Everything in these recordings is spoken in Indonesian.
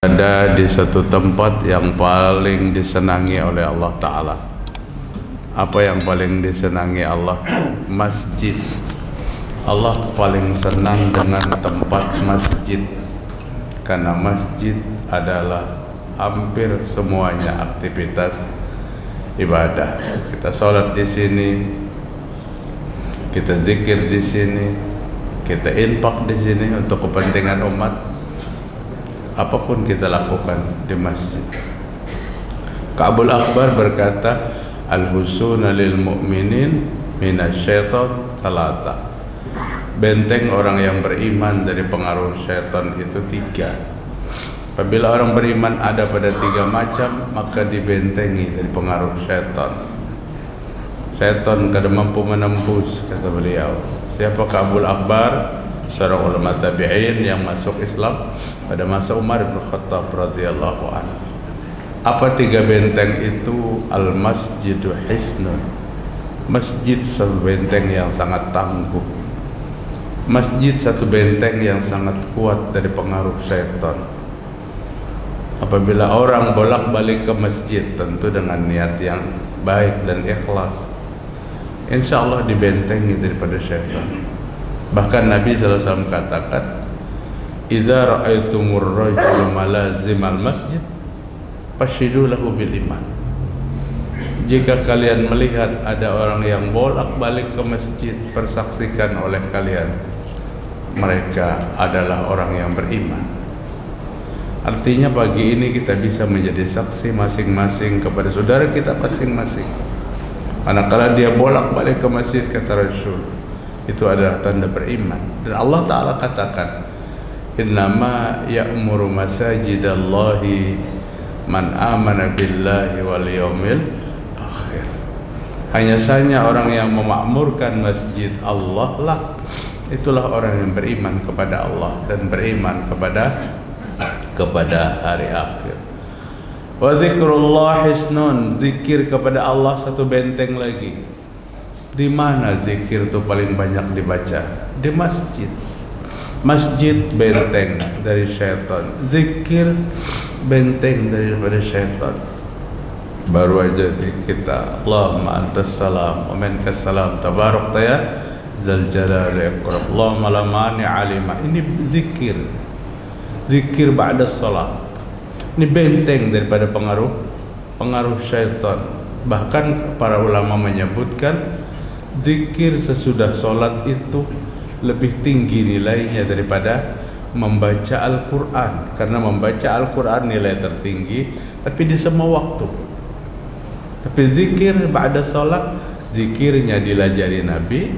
Ada di satu tempat yang paling disenangi oleh Allah Ta'ala. Apa yang paling disenangi Allah? Masjid. Allah paling senang dengan tempat masjid, karena masjid adalah hampir semuanya aktivitas ibadah. Kita sholat di sini, kita zikir di sini, kita infak di sini untuk kepentingan umat. Apapun kita lakukan di masjid. Ka'bul Akbar berkata, al-husuna lil mu'minin minasyaiton talata. Benteng orang yang beriman dari pengaruh syaitan itu 3. Apabila orang beriman ada pada 3 macam, maka dibentengi dari pengaruh syaitan. Syaitan kada mampu menembus, kata beliau. Siapa Ka'bul Akbar? Seorang ulama tabi'in yang masuk Islam pada masa Umar bin Khattab radhiyallahu anhu. Apa 3 benteng itu? Al-masjidu hisnun. Masjid satu benteng yang sangat tangguh. Masjid satu benteng yang sangat kuat dari pengaruh syaitan. Apabila orang bolak-balik ke masjid, tentu dengan niat yang baik dan ikhlas, insya Allah dibentengi daripada syaitan. Bahkan Nabi SAW katakan, idza ra'aitumur rajula malazimal masjid fashidu lahu bil iman. Jika kalian melihat ada orang yang bolak-balik ke masjid, persaksikan oleh kalian mereka adalah orang yang beriman. Artinya pagi ini kita bisa menjadi saksi masing-masing kepada saudara kita masing-masing. Karena kalau dia bolak-balik ke masjid, kata Rasul, itu adalah tanda beriman. Dan Allah Ta'ala katakan, innama ya'muru masajidallahi man amana billahi wal yawmil akhir. Hanya saja orang yang memakmurkan masjid Allah lah, itulah orang yang beriman kepada Allah dan beriman kepada hari akhir. Wa zikrullah hisnun. Zikir kepada Allah satu benteng lagi. Di mana zikir itu paling banyak dibaca? Di masjid. Masjid benteng dari syaitan, zikir benteng daripada syaitan. Baru aja di kita, Allahumma antas salam wa minkas salam tabarakta ya zal jalali ikram, Allahumma la mani'a lima. Ini zikir. Zikir ba'da salat. Ini benteng daripada pengaruh syaitan. Bahkan para ulama menyebutkan zikir sesudah solat itu lebih tinggi nilainya daripada membaca Al-Quran. Karena membaca Al-Quran nilai tertinggi, tapi di semua waktu. Tapi zikir ba'da solat, zikirnya dilajari Nabi,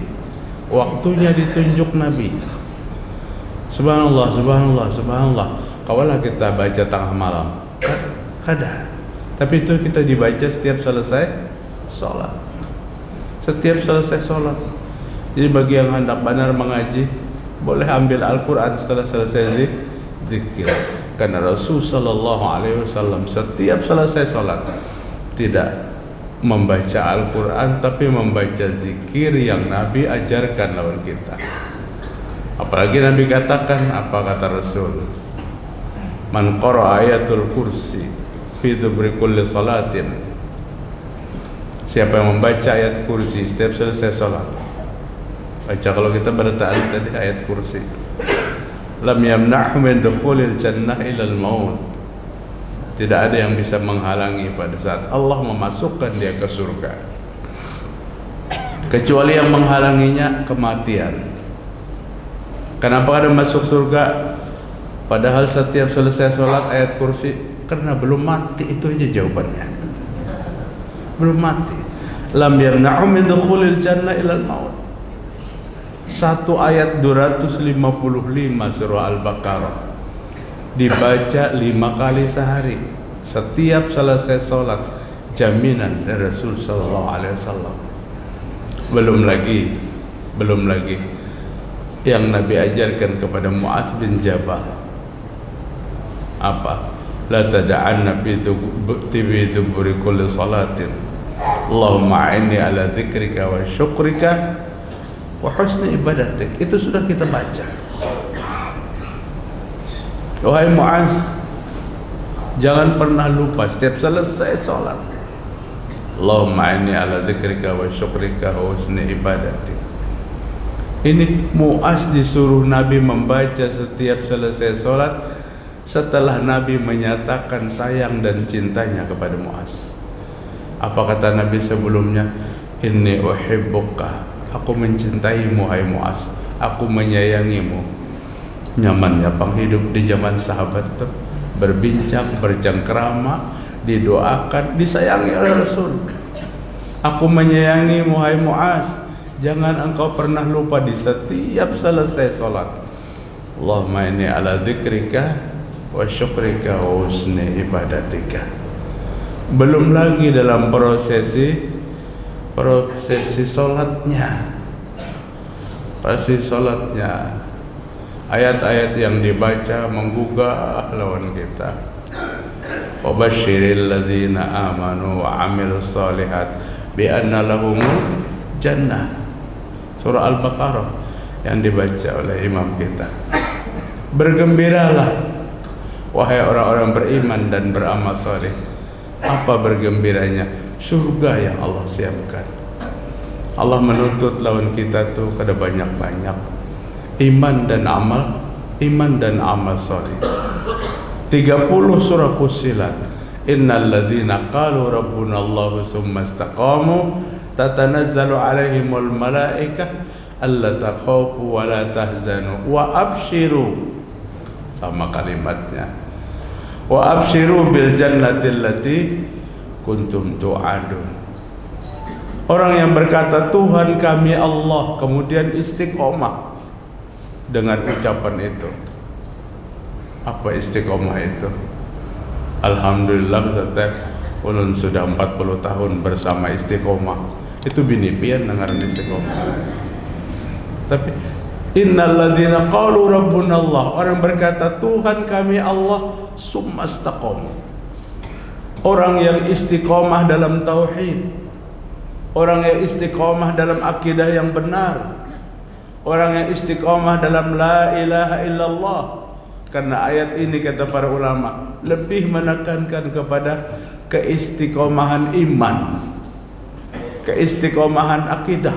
waktunya ditunjuk Nabi. Subhanallah, subhanallah, subhanallah. Kawalah kita baca tengah malam, kada. Tapi itu kita dibaca setiap selesai solat. Setiap selesai sholat. Jadi bagi yang hendak benar mengaji, boleh ambil Al-Quran setelah selesai zikir. Karena Rasul sallallahu alaihi wasallam setiap selesai sholat tidak membaca Al-Quran, tapi membaca zikir yang Nabi ajarkan lawan kita. Apalagi Nabi katakan, apa kata Rasul? Man qara'a ayatul kursi fi dubri kulli salatin. Siapa yang membaca ayat kursi setiap selesai sholat, baca kalau kita bertahan tadi ayat kursi, lam yamna'hu min dukhulil jannah ilal maut. Tidak ada yang bisa menghalangi pada saat Allah memasukkan dia ke surga, kecuali yang menghalanginya kematian. Kenapa ada masuk surga padahal setiap selesai sholat ayat kursi? Karena belum mati. Itu aja jawabannya. Belum mati. Lam yamna'u min dukhulil jannah ilal maut. Satu ayat 255 surah Al-Baqarah dibaca 5 kali sehari. Setiap selesai sholat, jaminan dari Rasul sallallahu alaihi wasallam. Belum lagi yang Nabi ajarkan kepada Mu'adz bin Jabal. Apa? La tada'anna bi duburi kulli salatin Allahumma a'inni ala dzikrika wa syukrika wa husni ibadatik. Itu sudah kita baca. Wahai Mu'adz, Jangan pernah lupa setiap selesai sholat, Allahumma inni ala zikrika wa syukrika wa husni ibadatik. Ini Mu'az disuruh Nabi membaca setiap selesai sholat setelah Nabi menyatakan sayang dan cintanya kepada Mu'az. Apa kata Nabi sebelumnya? Inni uhibbuka, aku mencintaimu hai Mu'az, aku menyayangimu. Nyamannya penghidup di zaman sahabat tuh, berbincang, bercengkrama, didoakan, disayangi oleh Rasul. Aku menyayangimu hai Mu'az, jangan engkau pernah lupa di setiap selesai sholat, Allahumma inni ala zikrika wa syukrika wa husni ibadatika. Belum lagi dalam prosesi sholatnya, ayat-ayat yang dibaca menggugah lawan kita. Wa basyiril ladzina amanu wa amilus shalihat bi anna lahumul jannah. Surah Al-Baqarah yang dibaca oleh imam kita. Bergembiralah wahai orang-orang beriman dan beramal saleh. Apa bergembiranya? Surga yang Allah siapkan. Allah menuntut lawan kita tuh kada banyak-banyak iman dan amal saleh. 30 surah Fussilat. Innal ladzina qalu rabbuna Allah tsumma istaqamu tatanazzalu alaihimul malaikah alla takhafu wa la tahzanu wa abshiru, sama kalimatnya, wa abshiru bil jannati allati kuntum tu'adun. Orang yang berkata Tuhan kami Allah, kemudian istiqomah dengan ucapan itu. Apa istiqomah itu? Alhamdulillah ulun sudah 40 tahun bersama istiqomah. Itu bini pian dengar istiqomah. Tapi innal ladzina qalu rabbuna Allah, orang berkata Tuhan kami Allah, summa istaqamu. Orang yang istiqomah dalam tauhid, orang yang istiqomah dalam akidah yang benar, orang yang istiqomah dalam la ilaha illallah. Karena ayat ini kata para ulama lebih menekankan kepada keistiqomahan iman, keistiqomahan akidah.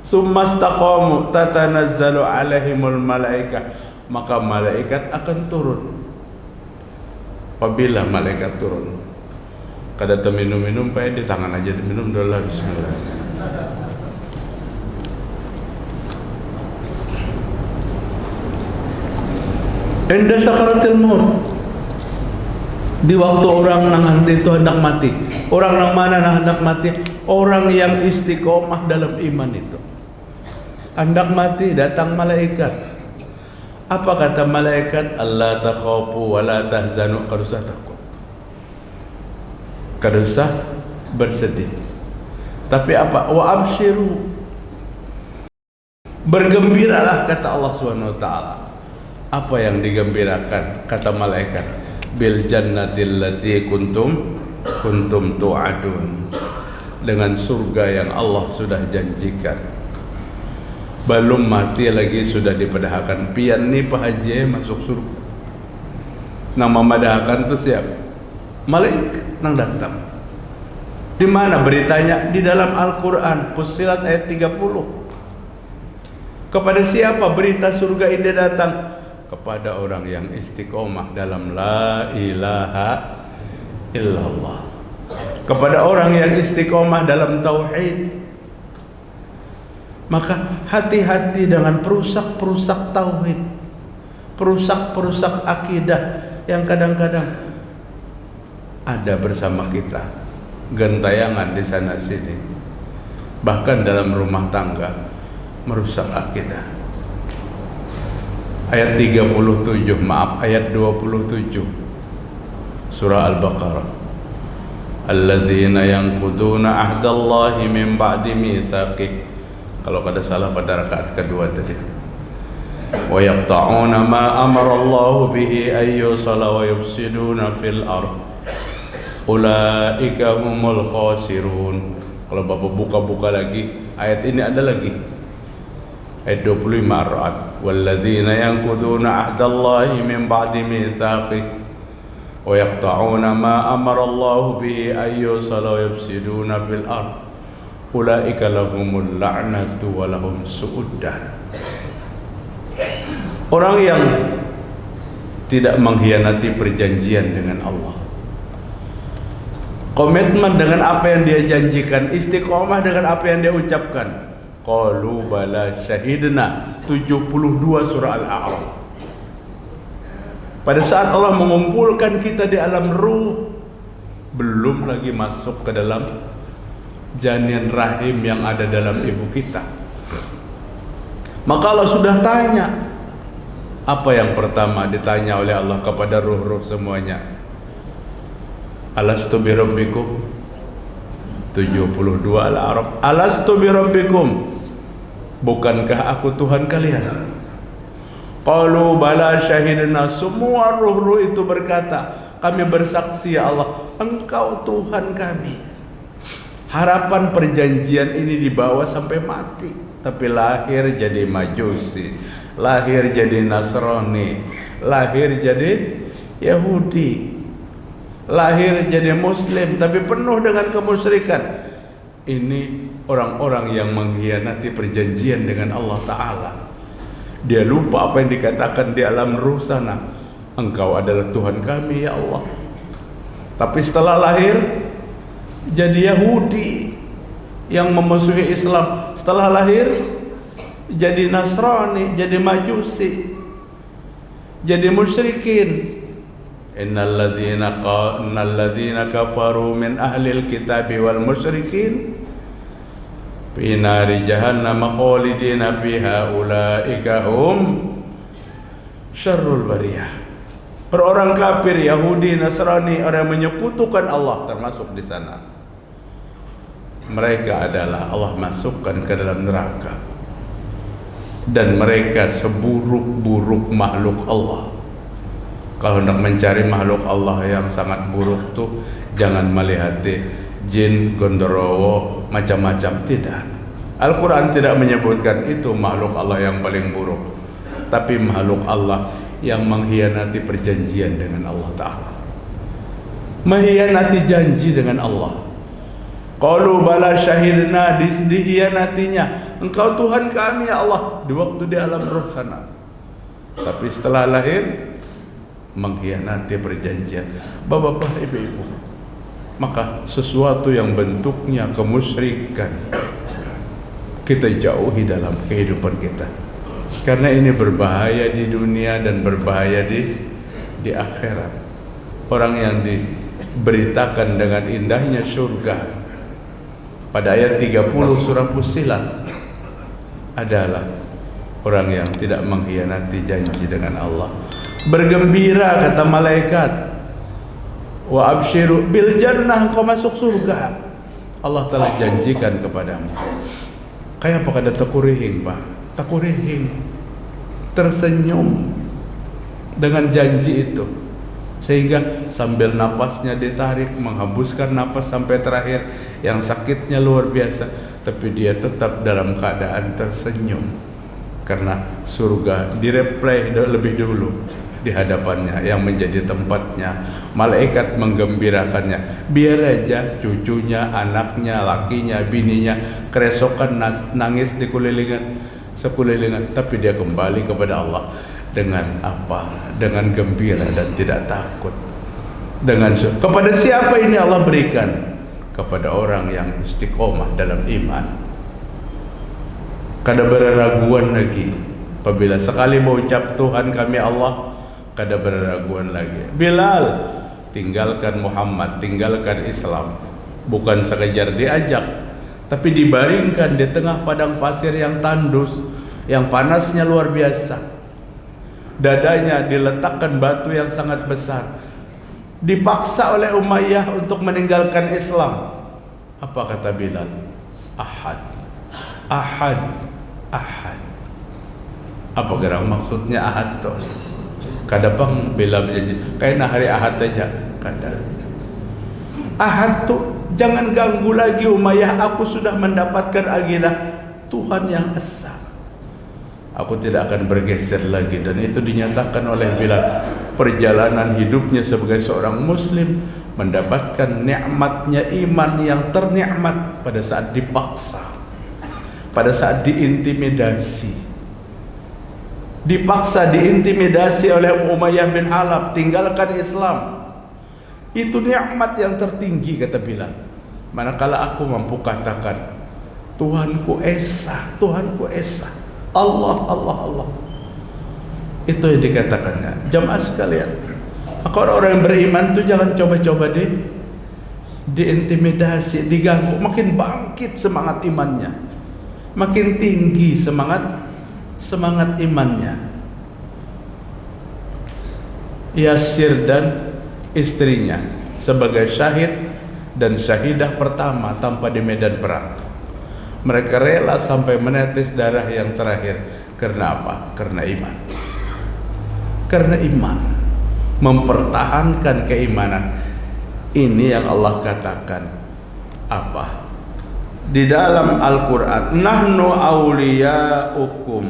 Summastaqamu tatanazzalu alaihimul malaikah, maka malaikat akan turun. Apabila malaikat turun, kada minum-minum pakai di tangan aja minum dulu, bismillah. Indah sakaratil maut, di waktu orang nang itu hendak mati. Orang nang mana nang hendak mati? Orang yang istiqomah dalam iman itu. Hendak mati, datang malaikat. Apa kata malaikat? Allah takhafu wa la tahzanu, kada usah takut, kada usah bersedih. Tapi apa? Wa abshiru, bergembiralah kata Allah Subhanahu wa taala. Apa yang digembirakan? Kata malaikat, bil jannatil lati kuntum tu'adun, dengan surga yang Allah sudah janjikan. Belum mati lagi sudah dipadahkan. Pian ni Pak Haji masuk surga. Nang memadahkan tu siap? Malaikat nang datang. Di mana beritanya? Di dalam Al-Quran Fussilat ayat 30. Kepada siapa berita surga ini datang? Kepada orang yang istiqomah dalam la ilaha illallah, kepada orang yang istiqomah dalam tauhid. Maka hati-hati dengan perusak-perusak tauhid, perusak-perusak akidah yang kadang-kadang ada bersama kita, gentayangan di sana sini, bahkan dalam rumah tangga, merusak akidah. Ayat 37, ayat 27 surah Al-Baqarah. Alladzina yanquduna ahdallahi min ba'di mitsaqih. Kalau kada salah pada rakaat kedua tadi. Wa yaqta'una ma amara Allah bihi ay yusala wa yufsiduna fil ard. Ulaika humul khasirun. Kalau Bapak buka-buka lagi, ayat ini ada lagi. Ayat 25 Ar-Ra'd. Walladzina yanquduna ahdallahi min ba'di mitsaqih wa yaqta'una ma amara Allah bihi ay yusala wa yufsiduna fil ard ulaika lahumul la'natu wa lahum su'uddar. Orang yang tidak mengkhianati perjanjian dengan Allah, komitmen dengan apa yang dia janjikan, istiqomah dengan apa yang dia ucapkan. Qalu bala syahidna, 72 surah Al-A'raf. Pada saat Allah mengumpulkan kita di alam ruh, belum lagi masuk ke dalam janin rahim yang ada dalam ibu kita. Maka Allah sudah tanya. Apa yang pertama ditanya oleh Allah kepada ruh-ruh semuanya? Alastu bi rabbikum? 72 Al-A'raf. Alastu bi rabbikum? Bukankah aku Tuhan kalian? Qalu bala syahidna. Semua ruh-ruh itu berkata, kami bersaksi ya Allah, Engkau Tuhan kami. Harapan perjanjian ini dibawa sampai mati, tapi lahir jadi Majusi, lahir jadi Nasrani, lahir jadi Yahudi, lahir jadi Muslim, tapi penuh dengan kemusyrikan. Ini orang-orang yang mengkhianati perjanjian dengan Allah Ta'ala. Dia lupa apa yang dikatakan di alam ruh sana, Engkau adalah Tuhan kami ya Allah. Tapi setelah lahir jadi Yahudi yang memusuhi Islam. Setelah lahir jadi Nasrani, jadi Majusi, jadi musyrikin. Innal ladzina kafaru min ahlil kitabi wal musyrikin fi nari jahannam khalidina fiha ulaika hum syarrul bariyah. Orang kafir, Yahudi, Nasrani, orang yang menyekutukan Allah termasuk di sana. Mereka adalah Allah masukkan ke dalam neraka. Dan mereka seburuk-buruk makhluk Allah. Kalau hendak mencari makhluk Allah yang sangat buruk tuh, jangan melihat jin, gondorowo, macam-macam. Tidak. Al-Quran tidak menyebutkan itu makhluk Allah yang paling buruk, tapi makhluk Allah yang mengkhianati perjanjian dengan Allah Ta'ala, mengkhianati janji dengan Allah. Qalu bala syahidna, dikhianatinya, Engkau Tuhan kami ya Allah, di waktu di alam roh sana. Tapi setelah lahir mengkhianati perjanjian. Bapak-bapak, ibu-ibu, maka sesuatu yang bentuknya kemusyrikan kita jauhi dalam kehidupan kita, karena ini berbahaya di dunia dan berbahaya di akhirat. Orang yang diberitakan dengan indahnya surga pada ayat 30 surah Fussilat adalah orang yang tidak mengkhianati janji dengan Allah. Bergembira kata malaikat, wa absyiru bil jannah, engkau masuk surga, Allah telah janjikan kepadamu. Kayak apa kada takurihing Pak? Takurihing, tersenyum dengan janji itu, sehingga sambil napasnya ditarik, menghembuskan napas sampai terakhir yang sakitnya luar biasa, tapi dia tetap dalam keadaan tersenyum karena surga direplay lebih dulu di hadapannya yang menjadi tempatnya. Malaikat menggembirakannya, biar aja cucunya, anaknya, lakinya, bininya keresokan nangis di sekelilingan, tapi dia kembali kepada Allah dengan apa? Dengan gembira dan tidak takut. Kepada siapa ini Allah berikan? Kepada orang yang istiqomah dalam iman. Kada berraguan lagi. Apabila sekali mengucap Tuhan kami Allah, kada berraguan lagi. Bilal, tinggalkan Muhammad, tinggalkan Islam. Bukan sekejar diajak, tapi dibaringkan di tengah padang pasir yang tandus, yang panasnya luar biasa. Dadanya diletakkan batu yang sangat besar. Dipaksa oleh Umayyah untuk meninggalkan Islam. Apa kata Bilal? Ahad, ahad, ahad. Apa gerang maksudnya ahad tuh? Kadang Bilal berjanji, kayaknya hari ahad aja. Kadang ahad tuh, jangan ganggu lagi Umayyah, aku sudah mendapatkan agilah Tuhan yang esa. Aku tidak akan bergeser lagi. Dan itu dinyatakan oleh Bilal. perjalanan hidupnya sebagai seorang muslim, mendapatkan nikmatnya iman yang ternikmat pada saat dipaksa, pada saat dipaksa diintimidasi oleh Umayyah bin Halab, tinggalkan Islam. Itu nikmat yang tertinggi, kata Bilal. Manakala aku mampu katakan Tuhanku Esa, Tuhanku Esa, Allah, Allah, Allah. Itu yang dikatakannya. Jamaah sekalian, maka orang-orang yang beriman itu jangan coba-coba diintimidasi, diganggu. Makin bangkit semangat imannya, makin tinggi semangat imannya. Yasir dan istrinya sebagai syahid dan syahidah pertama tanpa di medan perang, mereka rela sampai menetes darah yang terakhir. Karena apa? Karena iman. Karena iman, mempertahankan keimanan. Ini yang Allah katakan apa di dalam Al-Quran, nahnu awliyaukum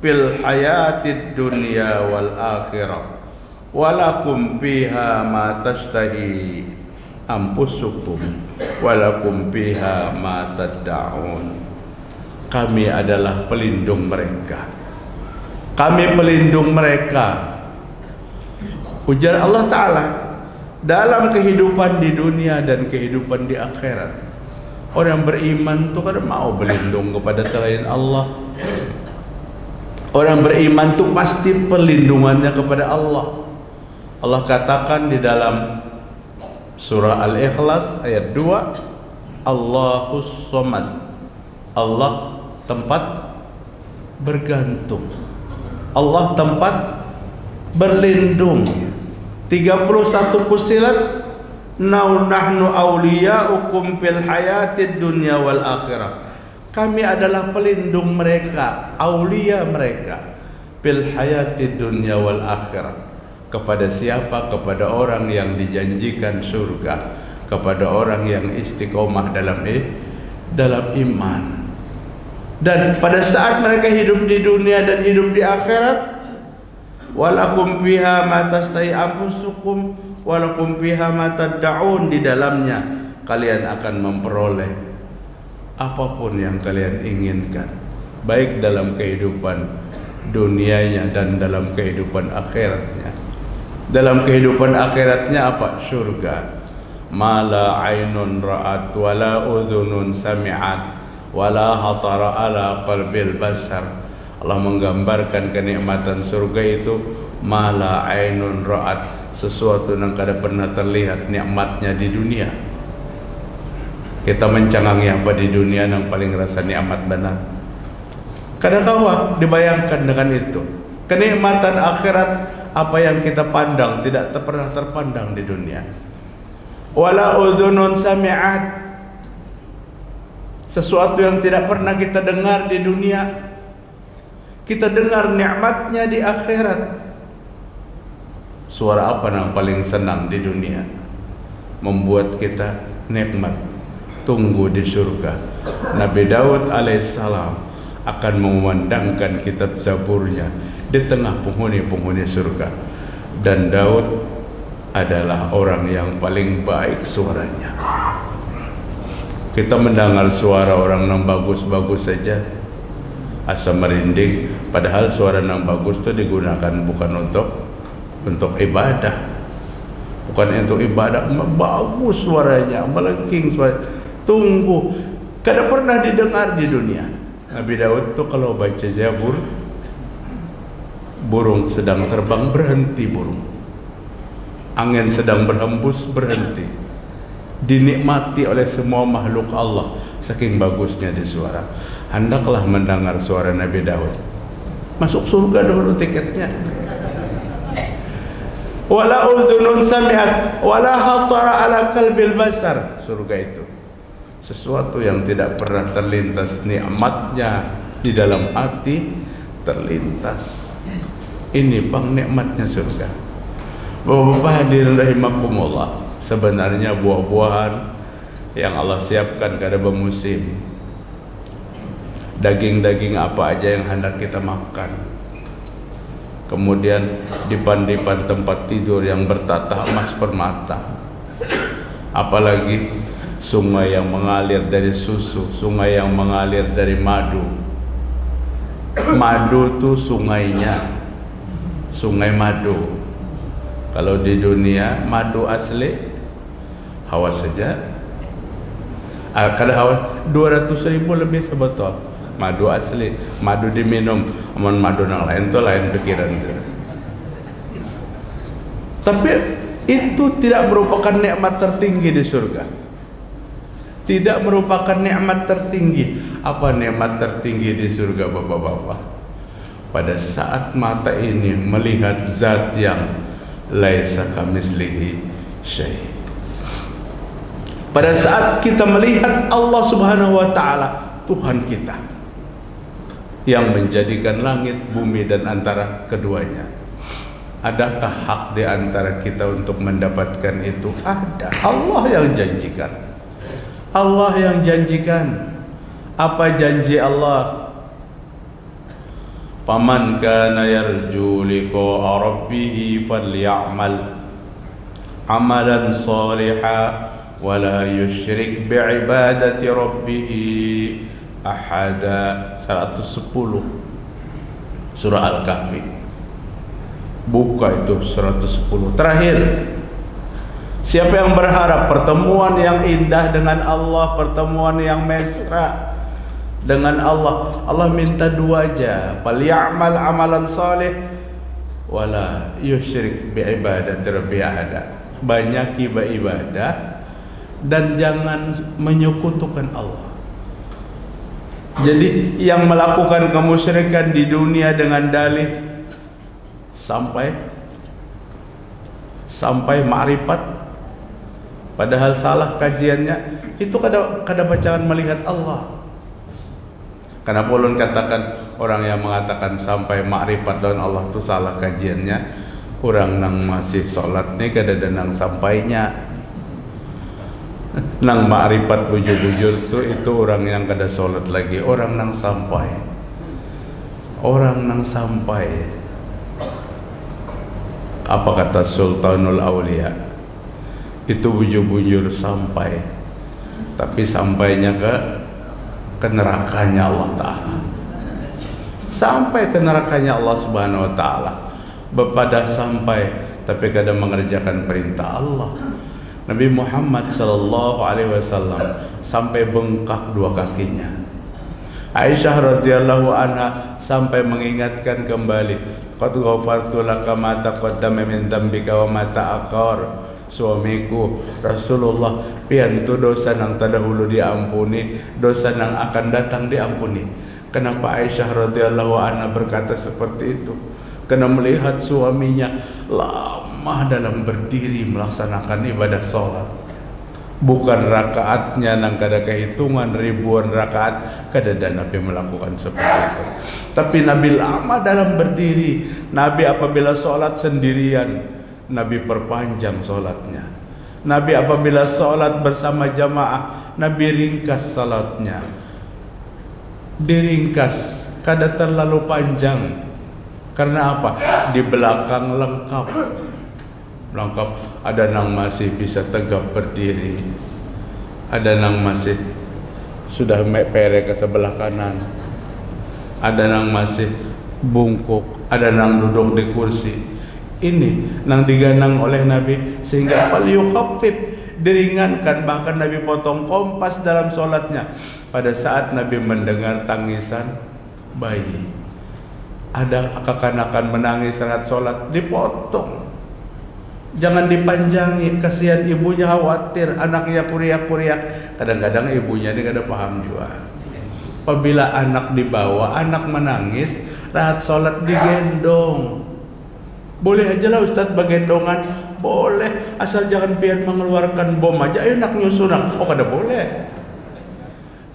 fil hayatid dunya wal akhirah walakum fiha ma tashtahi anfusukum walakum fiha ma tad'un. Kami adalah pelindung mereka, kami pelindung mereka, ujar Allah Ta'ala, dalam kehidupan di dunia dan kehidupan di akhirat. Orang beriman itu kan mau berlindung kepada selain Allah. Orang beriman itu pasti perlindungannya kepada Allah. Allah katakan di dalam surah Al-Ikhlas ayat 2, Allahus Somad, Allah tempat bergantung, Allah tempat berlindung. 31 Fussilat, nahnu awliyaukum fil hayatid dunya wal akhirah. Kami adalah pelindung mereka, aulia mereka, fil hayatid dunya wal akhirah. Kepada siapa? Kepada orang yang dijanjikan surga, kepada orang yang istiqomah dalam iman. Dan pada saat mereka hidup di dunia dan hidup di akhirat, walakum fiha ma tastahi anfusukum walakum fiha ma tad'un, di dalamnya kalian akan memperoleh apapun yang kalian inginkan, baik dalam kehidupan dunianya dan dalam kehidupan akhiratnya. Dalam kehidupan akhiratnya apa? Surga. Ma la ainun ra'at wa la udhunun sami'at wa la hatara ala qalbil basar. Allah menggambarkan kenikmatan surga itu ma la ainun ra'at, sesuatu yang kada pernah terlihat nikmatnya di dunia. Kita mencangangi apa di dunia yang paling rasa nikmat benar. Kada kawa dibayangkan dengan itu. Kenikmatan akhirat, apa yang kita pandang tidak pernah terpandang di dunia. Wala udhunun sami'at, sesuatu yang tidak pernah kita dengar di dunia, kita dengar nikmatnya di akhirat. Suara apa yang paling senang di dunia, membuat kita nikmat? Tunggu di surga. Nabi Daud alaihissalam akan memandangkan kitab Zaburnya di tengah penghuni-penghuni surga, dan Daud adalah orang yang paling baik suaranya. Kita mendengar suara orang yang bagus-bagus saja asa merinding, padahal suara yang bagus itu digunakan bukan untuk ibadah, bukan untuk ibadah. Bagus suaranya, melengking suara. Tunggu, kada pernah didengar di dunia. Nabi Daud tuh kalau baca Zabur, burung sedang terbang berhenti burung, angin sedang berhembus berhenti, dinikmati oleh semua makhluk Allah, saking bagusnya di suara. Hendaklah mendengar suara Nabi Daud. Masuk surga dulu tiketnya. Wala udhunun sami'at wala hatara ala qalbil basar. Surga itu sesuatu yang tidak pernah terlintas nikmatnya di dalam hati, terlintas. Ini bang nikmatnya surga. Bapak-bapak hadirin rahimakumullah, sebenarnya buah-buahan yang Allah siapkan kada bermusim. Daging-daging apa aja yang hendak kita makan, kemudian dipan-dipan tempat tidur yang bertata emas permata, apalagi sungai yang mengalir dari susu, sungai yang mengalir dari madu. Madu tuh sungainya, sungai madu. Kalau di dunia madu asli hawa saja, kada hawa 200.000 lebih sebotol madu asli. Madu diminum, amun madu yang lain tuh lain pikiran tuh. Tapi itu tidak merupakan nikmat tertinggi di surga. Tidak merupakan nikmat tertinggi. Apa nikmat tertinggi di surga, bapak-bapak? Pada saat mata ini melihat zat yang laisa kamislihi syai'. Pada saat kita melihat Allah Subhanahu wa taala, Tuhan kita yang menjadikan langit, bumi dan antara keduanya. Adakah hak di antara kita untuk mendapatkan itu? Ada. Allah yang janjikan. Allah yang janjikan. Apa janji Allah? Faman kana yarju liqa'a rabbih falyamal amalan shalihan wa la yusyrik bi'ibadati rabbih ahada. 110 surah Al-Kahfi. Buka itu 110 terakhir. Siapa yang berharap pertemuan yang indah dengan Allah, pertemuan yang mesra dengan Allah, Allah minta dua aja, falyamal amalan salih wala yusyrik bi'ibadati rabbi ahada. Banyak ibadah dan jangan menyekutukan Allah. Jadi yang melakukan kemusyrikan di dunia dengan dalih sampai ma'rifat, padahal salah kajiannya, itu kada bacaan melihat Allah. Karena ulun katakan orang yang mengatakan sampai ma'rifat dengan Allah itu salah kajiannya, orang nang masih sholat nih kada ada nang sampainya. Nang ma'rifat bujur-bujur tuh itu orang yang kada sholat lagi, orang nang sampai. Orang nang sampai. Apa kata Sultanul Aulia? Itu bujur-bujur sampai. Tapi sampainya ke nerakanya Allah Ta'ala. Sampai ke nerakanya Allah Subhanahu wa Ta'ala. Pada sampai tapi kada mengerjakan perintah Allah. Nabi Muhammad sallallahu alaihi wasallam sampai bengkak dua kakinya. Aisyah radhiyallahu anha sampai mengingatkan kembali, qad ghafartu laka ma taqaddama min dzambika wa ma ta'akhkhar. Suamiku Rasulullah, pian tu dosa nang terdahulu diampuni, dosa nang akan datang diampuni. Kenapa Aisyah radhiyallahu anha berkata seperti itu? Karena melihat suaminya lama dalam berdiri melaksanakan ibadah sholat. Bukan rakaatnya nang kada kehitungan ribuan rakaat, kada ada Nabi melakukan seperti itu. Tapi Nabi lama dalam berdiri. Nabi apabila sholat sendirian, Nabi perpanjang sholatnya. Nabi apabila sholat bersama jamaah, Nabi ringkas sholatnya. Diringkas, kada terlalu panjang. Karena apa? Di belakang lengkap. Lengkap. Ada nang masih bisa tegap berdiri, ada nang masih sudah pere ke sebelah kanan, ada nang masih bungkuk, ada nang duduk di kursi. Ini nang diganang oleh Nabi sehingga falyukhaffif, diringankan. Bahkan Nabi potong kompas dalam sholatnya. Pada saat Nabi mendengar tangisan bayi, ada kekanakan menangis saat sholat, dipotong. Jangan dipanjangi, kasihan ibunya khawatir, anaknya kuriak-kuriak. Kadang-kadang ibunya ini kada paham juga. Apabila anak dibawa, anak menangis, saat sholat digendong. Boleh aja lah Ustaz bagendongan, boleh, asal jangan pian mengeluarkan bom aja. Ayo nak nyusunan, oh kada boleh.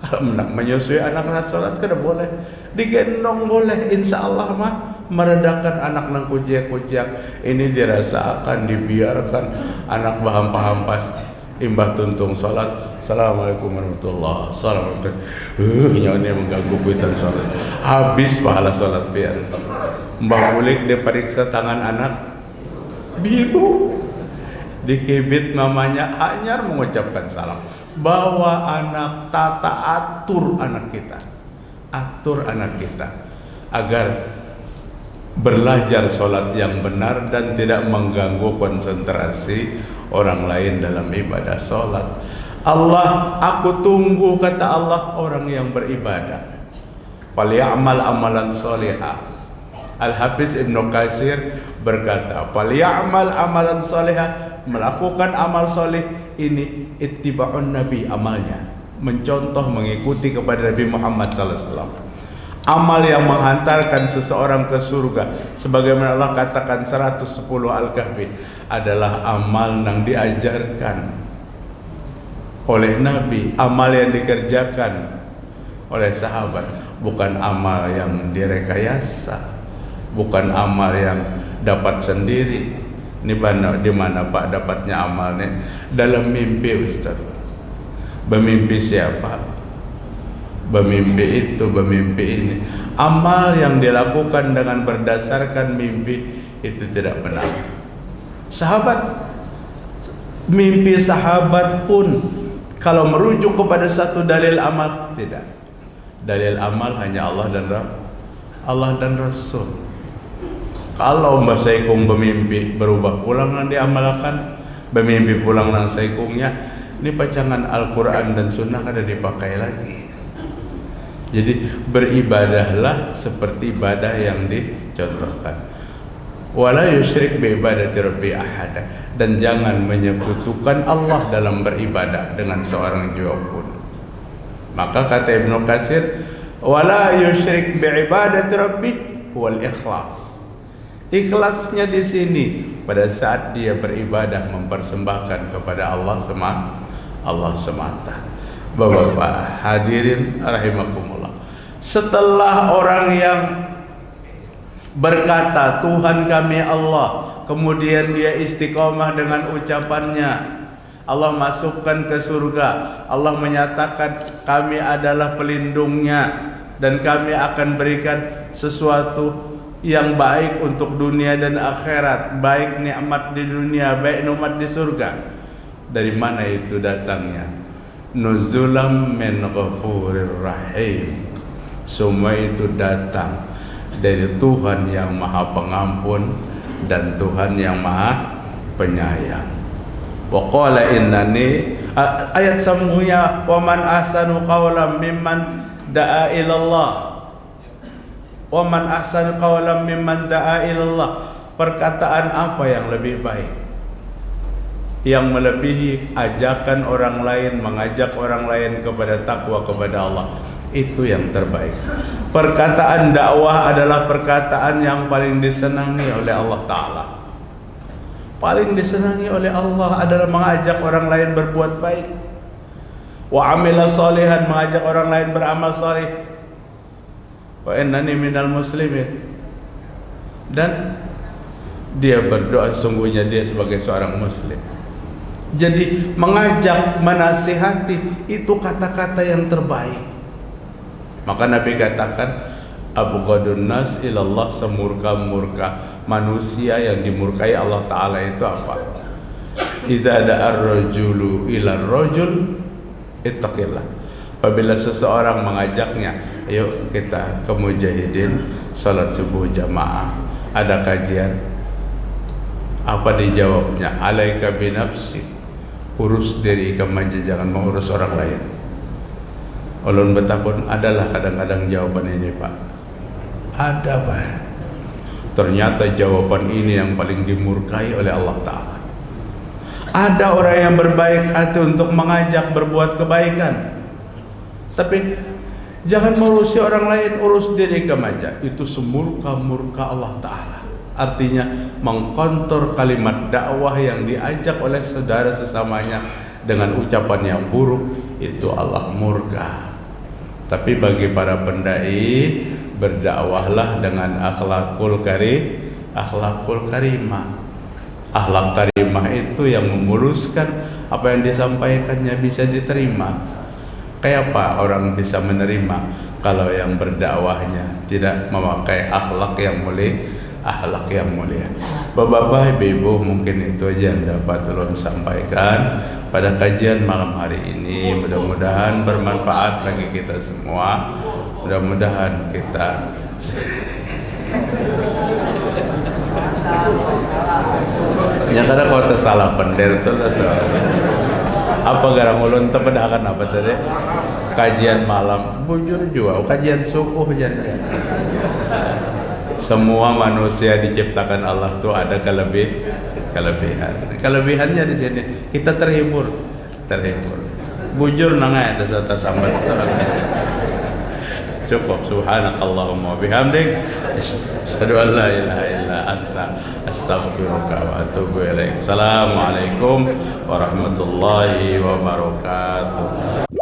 Kalau nak menyusui anak saat sholat kada boleh. Digendong boleh, insya Allah mah meredakan anak nang kuciak-kuciak. Ini dirasakan, dibiarkan anak paham-paham pas imbah tuntung sholat. Assalamualaikum warahmatullahi wabarakatuh. Nyonya mengganggu kuitan sholat. Habis pahala sholat pian. Mbah Bulik diperiksa tangan anak biru, dikibit mamanya hanyar mengucapkan salam. Bawa anak, tata atur anak kita, agar belajar sholat yang benar dan tidak mengganggu konsentrasi orang lain dalam ibadah sholat. Allah, aku tunggu, kata Allah, orang yang beribadah. Falyamal amalan solihah. Al-Hafiz Ibnu Katsir berkata, falyamal amalan solihah, melakukan amal soleh ini ittiba'un Nabi, amalnya mencontoh, mengikuti kepada Nabi Muhammad SAW. Amal yang menghantarkan seseorang ke surga, sebagaimana Allah katakan 110 Al-Kahfi, adalah amal yang diajarkan oleh Nabi, amal yang dikerjakan oleh sahabat, bukan amal yang direkayasa, bukan amal yang dapat sendiri. Ini di mana Pak dapatnya amalnya? Dalam mimpi, Ustaz. Bermimpi siapa? Bermimpi itu, bermimpi ini. Amal yang dilakukan dengan berdasarkan mimpi itu tidak benar. Sahabat, mimpi sahabat pun kalau merujuk kepada satu dalil amal, tidak. Dalil amal hanya Allah dan Rasul. Kalau Mbah Saikung bermimpi berubah pulang dan diamalkan, bermimpi pulang dan Saikungnya, ini pacangan Al-Quran dan Sunnah kada dipakai lagi. Jadi beribadahlah seperti ibadah yang dicontohkan. Wala yusyrik bi ibadati rabbi ahada, dan jangan menyekutukan Allah dalam beribadah dengan seorang jua pun. Maka kata Ibnu Katsir, wala yusyrik bi ibadati rabbi wal ikhlas. Ikhlasnya di sini pada saat dia beribadah mempersembahkan kepada Allah semata. Bapak-bapak hadirin rahimakumullah. Setelah orang yang berkata Tuhan kami Allah, kemudian dia istiqomah dengan ucapannya, Allah masukkan ke surga, Allah menyatakan kami adalah pelindungnya dan kami akan berikan sesuatu yang baik untuk dunia dan akhirat, baik nikmat di dunia, baik nikmat di surga. Dari mana itu datangnya? Nuzulam min ghafurir rahim. Semua itu datang dari Tuhan yang Maha Pengampun dan Tuhan yang Maha Penyayang. Wa qala innani, ayat semuanya, wa man ahsanu qawlan mimman da'a ilallah. Wa man ahsanu qawlan mimman da'a ilallah. Perkataan apa yang lebih baik, yang melebihi ajakan orang lain, mengajak orang lain kepada takwa kepada Allah? Itu yang terbaik. Perkataan dakwah adalah perkataan yang paling disenangi oleh Allah Ta'ala. Paling disenangi oleh Allah adalah mengajak orang lain berbuat baik. Wa amila salihan, mengajak orang lain beramal saleh. Wa innani minal muslimin, dan dia berdoa sungguhnya dia sebagai seorang muslim. Jadi mengajak, menasihati itu kata-kata yang terbaik. Maka Nabi katakan, abghadun nas ilallah, semurka-murka manusia yang dimurkai Allah Ta'ala itu apa? Idza da'ar rajulu ila rajul ittaqillah. Apabila seseorang mengajaknya, ayo kita ke mujahidin salat subuh jamaah, ada kajian, apa dijawabnya? Alaika binafsi, urus diri kamu aja, jangan mengurus orang lain. Ulun betapun adalah kadang-kadang jawaban ini, Pak. Ada, Pak. Ternyata jawaban ini yang paling dimurkai oleh Allah Ta'ala. Ada orang yang berbaik hati untuk mengajak berbuat kebaikan, tapi jangan mengurusi orang lain, urus diri kamu aja. Itu semurka-murka Allah Ta'ala. Artinya mengkontor kalimat dakwah yang diajak oleh saudara sesamanya dengan ucapan yang buruk, itu Allah murka. Tapi bagi para pendai, berdakwahlah dengan akhlakul karimah. Akhlak karimah itu yang memuluskan apa yang disampaikannya bisa diterima. Kayak apa orang bisa menerima kalau yang berdakwahnya tidak memakai akhlak yang mulia, akhlak yang mulia. Bapak-bapak, ibu-ibu, mungkin itu aja yang dapat ulun sampaikan pada kajian malam hari ini. Mudah-mudahan bermanfaat bagi kita semua. Mudah-mudahan kita yang kadang kau tersalah pender itu apa garang ulun terpedakan apa tadi kajian malam bujur juga kajian subuh jadi semua manusia diciptakan Allah tuh ada kelebihannya di sini kita terhibur bujur nangai atas sambat cukup. Subhanakallahumma wa bihamdik asyhadu an la ilaha illa anta astaghfiruka wa atubu ilaik. Assalamualaikum warahmatullahi wabarakatuh.